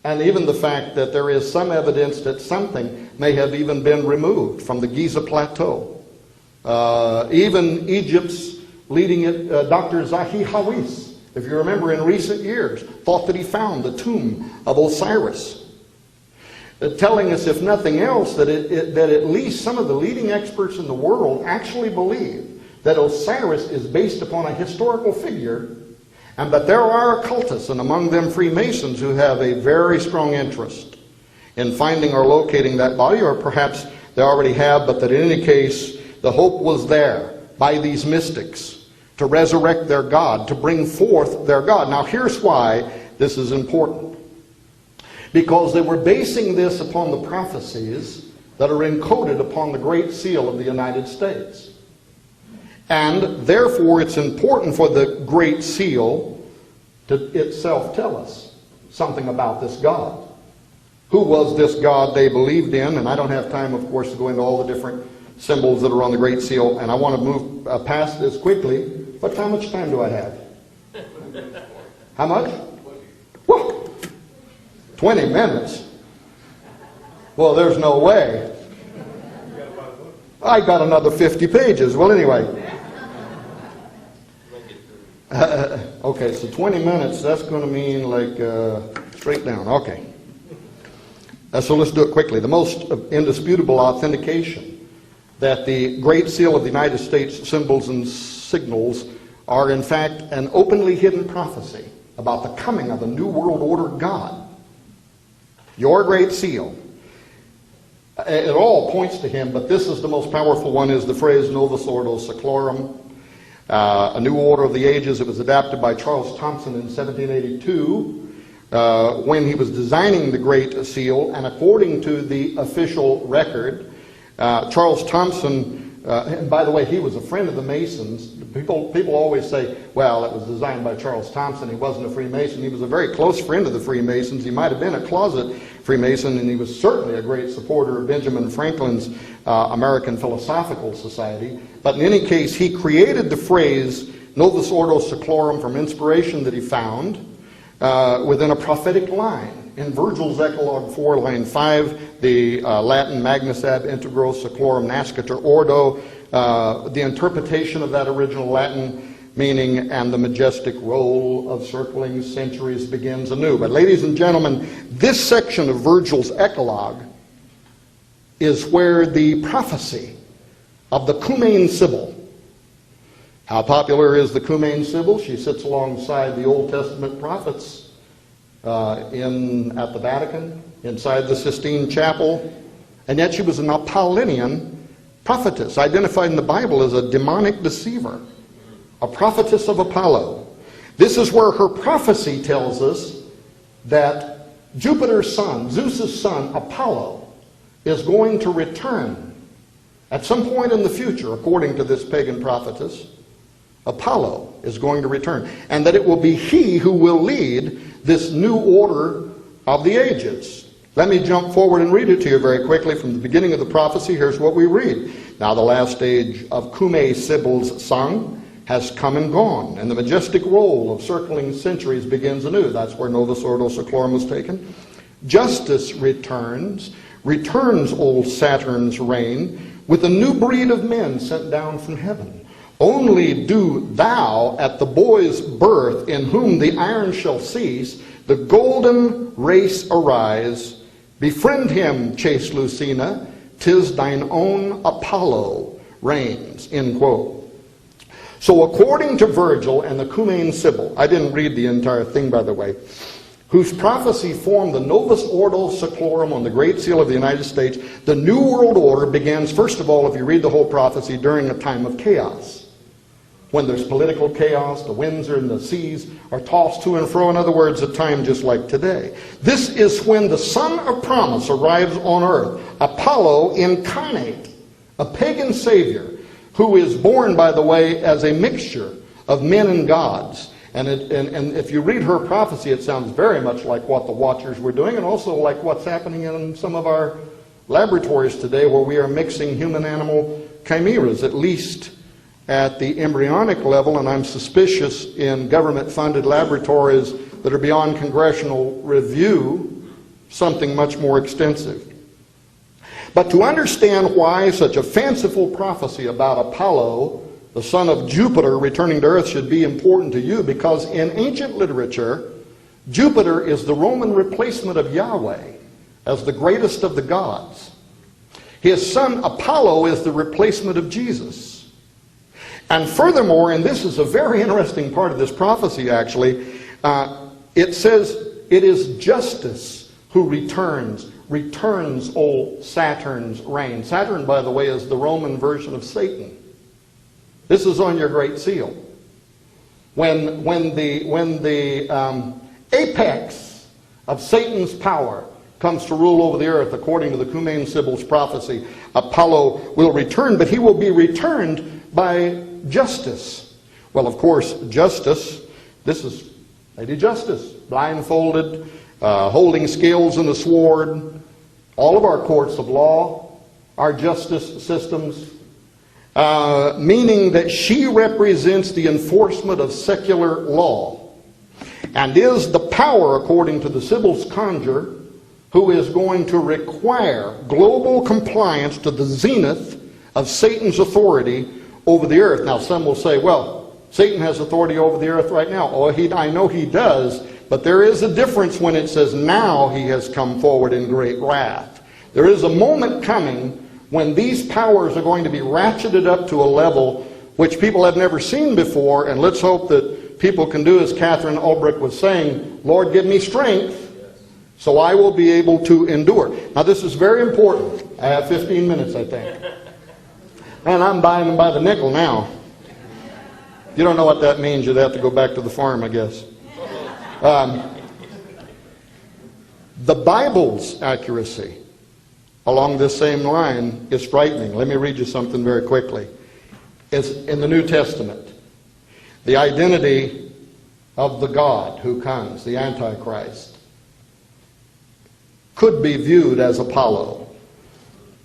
And even the fact that there is some evidence that something may have even been removed from the Giza Plateau. Even Egypt's leading Dr. Zahi Hawass, if you remember in recent years, thought that he found the tomb of Osiris. Telling us, if nothing else, that at least some of the leading experts in the world actually believe that Osiris is based upon a historical figure, and that there are occultists, and among them Freemasons, who have a very strong interest in finding or locating that body, or perhaps they already have, but that in any case, the hope was there by these mystics to resurrect their God, to bring forth their God. Now here's why this is important. Because they were basing this upon the prophecies that are encoded upon the Great Seal of the United States. And therefore it's important for the Great Seal to itself tell us something about this God. Who was this God they believed in? And I don't have time, of course, to go into all the different symbols that are on the Great Seal, and I want to move past this quickly. But how much time do I have? How much? Whoa! 20 minutes. Well, there's no way. I got another 50 pages. Well, anyway. Okay, so 20 minutes, that's going to mean like straight down. Okay. So let's do it quickly. The most indisputable authentication that the Great Seal of the United States symbols and signals are in fact an openly hidden prophecy about the coming of a new world order God. Your Great Seal. It all points to him, but this is the most powerful one, is the phrase Novus Ordo Seclorum, a new order of the ages. It was adapted by Charles Thomson in 1782 when he was designing the Great Seal, and according to the official record, Charles Thomson, and by the way, he was a friend of the Masons. People always say, well, it was designed by Charles Thomson. He wasn't a Freemason. He was a very close friend of the Freemasons. He might have been a closet Freemason, and he was certainly a great supporter of Benjamin Franklin's American Philosophical Society. But in any case, he created the phrase Novus Ordo Seclorum from inspiration that he found within a prophetic line. In Virgil's Eclogue 4, line 5, the Latin Magnus ab integro seclorum nascitur ordo, the interpretation of that original Latin meaning, and the majestic roll of circling centuries begins anew. But ladies and gentlemen, this section of Virgil's Eclogue is where the prophecy of the Cumane Sibyl. How popular is the Cumane Sibyl? She sits alongside the Old Testament prophets at the Vatican, inside the Sistine Chapel, and yet she was an Apollinian prophetess, identified in the Bible as a demonic deceiver, a prophetess of Apollo. This is where her prophecy tells us that Jupiter's son, Zeus's son, Apollo, is going to return at some point in the future, according to this pagan prophetess. Apollo is going to return, and that it will be he who will lead this new order of the ages. Let me jump forward and read it to you very quickly from the beginning of the prophecy. Here's what we read. Now the last age of Cumae Sibyl's song has come and gone, and the majestic roll of circling centuries begins anew. That's where Novus Ordo Seclorum was taken. Justice returns old Saturn's reign, with a new breed of men sent down from heaven. Only do thou at the boy's birth, in whom the iron shall cease, the golden race arise. Befriend him, chaste Lucina, 'tis thine own Apollo reigns. End quote. So according to Virgil and the Cumane Sibyl, I didn't read the entire thing, by the way, whose prophecy formed the Novus Ordo Seclorum on the Great Seal of the United States, the New World Order begins, first of all, if you read the whole prophecy, during a time of chaos. When there's political chaos, the winds and the seas are tossed to and fro. In other words, a time just like today. This is when the Son of Promise arrives on earth, Apollo incarnate, a pagan savior, who is born, by the way, as a mixture of men and gods. And if you read her prophecy, it sounds very much like what the Watchers were doing, and also like what's happening in some of our laboratories today, where we are mixing human-animal chimeras, at least at the embryonic level, and I'm suspicious in government-funded laboratories that are beyond congressional review, something much more extensive. But to understand why such a fanciful prophecy about Apollo, the son of Jupiter, returning to earth should be important to you, because in ancient literature, Jupiter is the Roman replacement of Yahweh as the greatest of the gods. His son Apollo is the replacement of Jesus. And furthermore, and this is a very interesting part of this prophecy actually, it says it is justice who returns old Saturn's reign. Saturn, by the way, is the Roman version of Satan. This is on your Great Seal. When the apex of Satan's power comes to rule over the earth, according to the Cumane Sibyl's prophecy, Apollo will return, but he will be returned by justice. Well, of course, justice, this is Lady Justice, blindfolded, holding scales and a sword. All of our courts of law, our justice systems, meaning that she represents the enforcement of secular law and is the power, according to the Sibyl's conjure, who is going to require global compliance to the zenith of Satan's authority over the earth. Now, some will say, well, Satan has authority over the earth right now. Oh, I know he does, but there is a difference when it says now he has come forward in great wrath. There is a moment coming when these powers are going to be ratcheted up to a level which people have never seen before, and let's hope that people can do as Catherine Ulbrich was saying, Lord, give me strength so I will be able to endure. Now, this is very important. I have 15 minutes, I think. And I'm buying them by the nickel now. If you don't know what that means, you'd have to go back to the farm, I guess. The Bible's accuracy along this same line is frightening. Let me read you something very quickly. It's in the New Testament. The identity of the God who comes, the Antichrist, could be viewed as Apollo.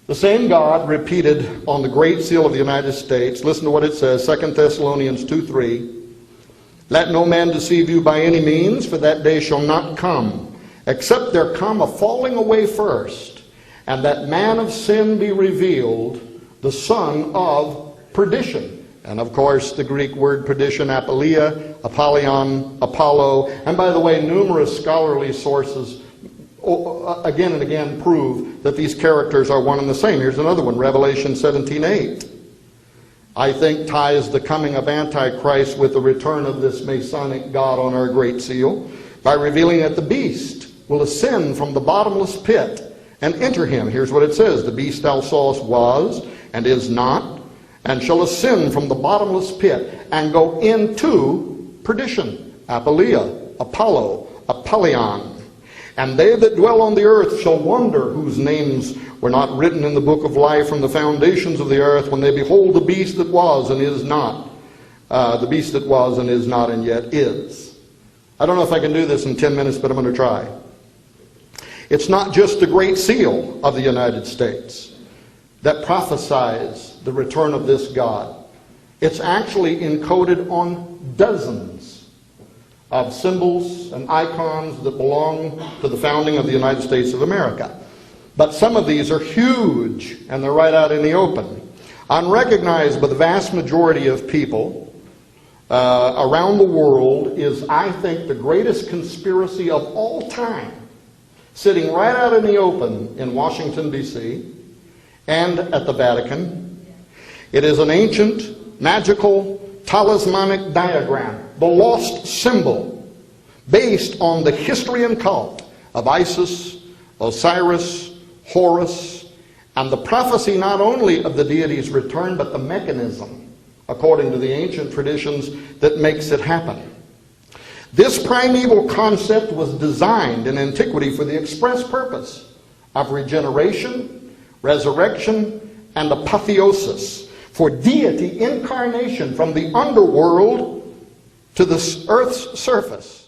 The same God repeated on the Great Seal of the United States. Listen to what it says, 2 Thessalonians 2:3. Let no man deceive you by any means, for that day shall not come, except there come a falling away first, and that man of sin be revealed, the son of perdition. And of course, the Greek word perdition, apoleia, Apollyon, Apollo. And by the way, numerous scholarly sources again and again prove that these characters are one and the same. Here's another one, Revelation 17:8. I think ties the coming of Antichrist with the return of this Masonic God on our Great Seal by revealing that the beast will ascend from the bottomless pit and enter him. Here's what it says, the beast thou sawest was and is not, and shall ascend from the bottomless pit and go into perdition. Apoleia, Apollo, Apollyon. And they that dwell on the earth shall wonder, whose names were not written in the book of life from the foundations of the earth, when they behold the beast that was and is not, the beast that was and is not and yet is. I don't know if I can do this in 10 minutes, but I'm going to try. It's not just the Great Seal of the United States that prophesies the return of this God. It's actually encoded on dozens of symbols and icons that belong to the founding of the United States of America. But some of these are huge, and they're right out in the open. Unrecognized by the vast majority of people around the world is, I think, the greatest conspiracy of all time, sitting right out in the open in Washington, D.C., and at the Vatican. It is an ancient, magical, talismanic diagram, the lost symbol, based on the history and cult of Isis, Osiris, Horus, and the prophecy not only of the deity's return, but the mechanism, according to the ancient traditions, that makes it happen. This primeval concept was designed in antiquity for the express purpose of regeneration, resurrection, and apotheosis, for deity incarnation from the underworld to the earth's surface.